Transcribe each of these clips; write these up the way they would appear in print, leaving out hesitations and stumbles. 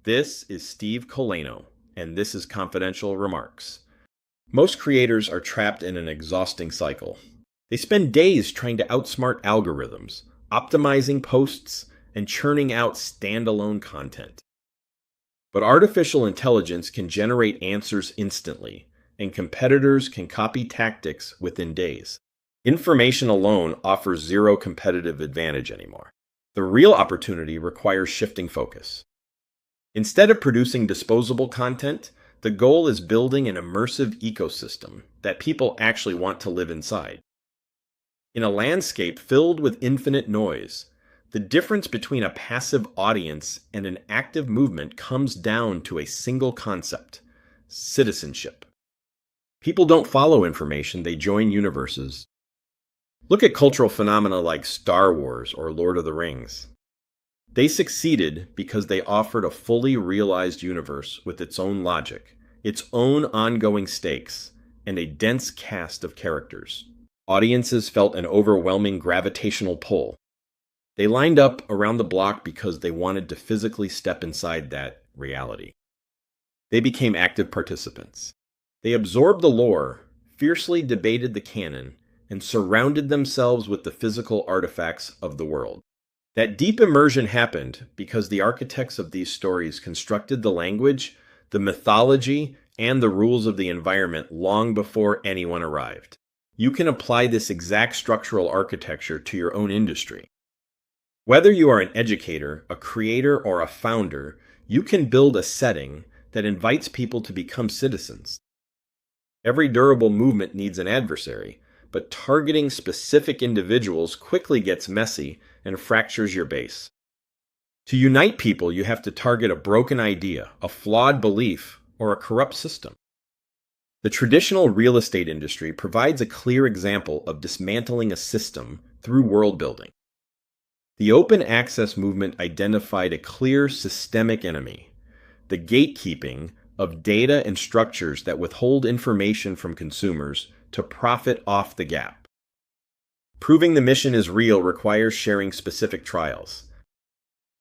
This is Steve Koleno, and this is Confidential Remarks. Most creators are trapped in an exhausting cycle. They spend days trying to outsmart algorithms, optimizing posts, and churning out standalone content. But artificial intelligence can generate answers instantly, and competitors can copy tactics within days. Information alone offers zero competitive advantage anymore. The real opportunity requires shifting focus. Instead of producing disposable content, the goal is building an immersive ecosystem that people actually want to live inside. In a landscape filled with infinite noise, the difference between a passive audience and an active movement comes down to a single concept: citizenship. People don't follow information, they join universes. Look at cultural phenomena like Star Wars or Lord of the Rings. They succeeded because they offered a fully realized universe with its own logic, its own ongoing stakes, and a dense cast of characters. Audiences felt an overwhelming gravitational pull. They lined up around the block because they wanted to physically step inside that reality. They became active participants. They absorbed the lore, fiercely debated the canon, and surrounded themselves with the physical artifacts of the world. That deep immersion happened because the architects of these stories constructed the language, the mythology, and the rules of the environment long before anyone arrived. You can apply this exact structural architecture to your own industry. Whether you are an educator, a creator, or a founder, you can build a setting that invites people to become citizens. Every durable movement needs an adversary, but targeting specific individuals quickly gets messy and fractures your base. To unite people, you have to target a broken idea, a flawed belief, or a corrupt system. The traditional real estate industry provides a clear example of dismantling a system through world building. The open access movement identified a clear systemic enemy: the gatekeeping of data and structures that withhold information from consumers to profit off the gap. Proving the mission is real requires sharing specific trials.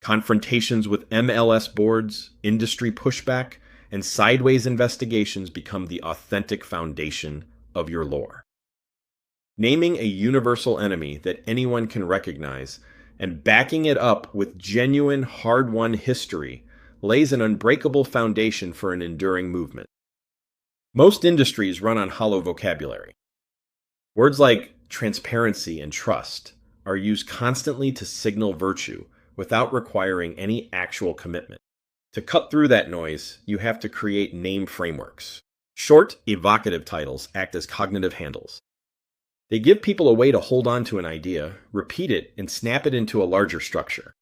Confrontations with MLS boards, industry pushback, and sideways investigations become the authentic foundation of your lore. Naming a universal enemy that anyone can recognize and backing it up with genuine, hard-won history lays an unbreakable foundation for an enduring movement. Most industries run on hollow vocabulary. Words like transparency and trust are used constantly to signal virtue without requiring any actual commitment. To cut through that noise, you have to create name frameworks. Short, evocative titles act as cognitive handles. They give people a way to hold on to an idea, repeat it, and snap it into a larger structure.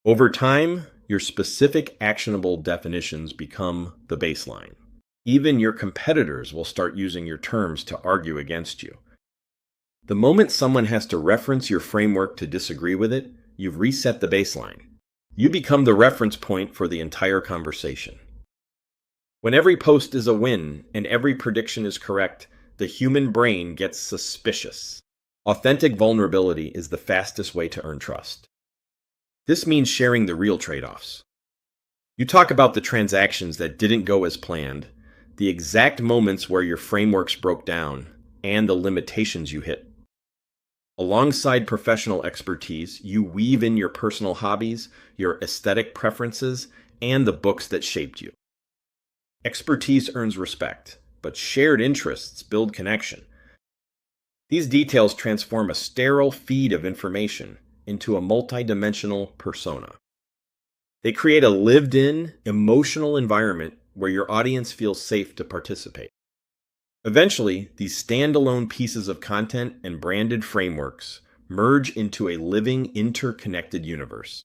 Over time, your specific actionable definitions become the baseline. Even your competitors will start using your terms to argue against you. The moment someone has to reference your framework to disagree with it, you've reset the baseline. You become the reference point for the entire conversation. When every post is a win and every prediction is correct, the human brain gets suspicious. Authentic vulnerability is the fastest way to earn trust. This means sharing the real trade-offs. You talk about the transactions that didn't go as planned, the exact moments where your frameworks broke down, and the limitations you hit. Alongside professional expertise, you weave in your personal hobbies, your aesthetic preferences, and the books that shaped you. Expertise earns respect, but shared interests build connection. These details transform a sterile feed of information into a multidimensional persona. They create a lived-in, emotional environment where your audience feels safe to participate. Eventually, these standalone pieces of content and branded frameworks merge into a living, interconnected universe.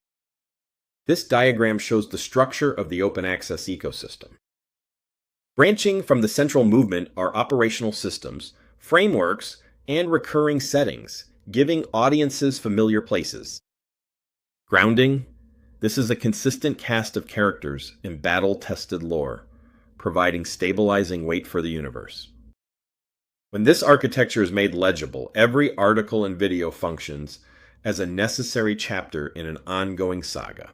This diagram shows the structure of the open access ecosystem. Branching from the central movement are operational systems, frameworks, and recurring settings, giving audiences familiar places. Grounding: this is a consistent cast of characters in battle-tested lore, providing stabilizing weight for the universe. When this architecture is made legible, every article and video functions as a necessary chapter in an ongoing saga.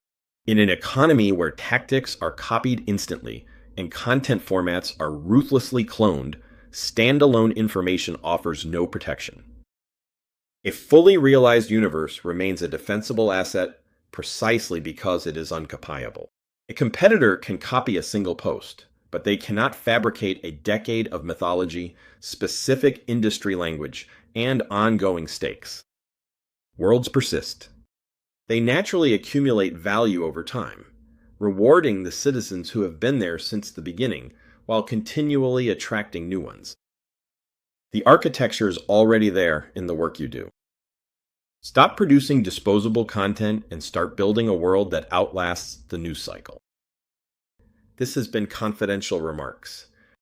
In an economy where tactics are copied instantly and content formats are ruthlessly cloned, standalone information offers no protection. A fully realized universe remains a defensible asset precisely because it is uncopyable. A competitor can copy a single post, but they cannot fabricate a decade of mythology, specific industry language, and ongoing stakes. Worlds persist. They naturally accumulate value over time, rewarding the citizens who have been there since the beginning, while continually attracting new ones. The architecture is already there in the work you do. Stop producing disposable content and start building a world that outlasts the news cycle. This has been Confidential Remarks.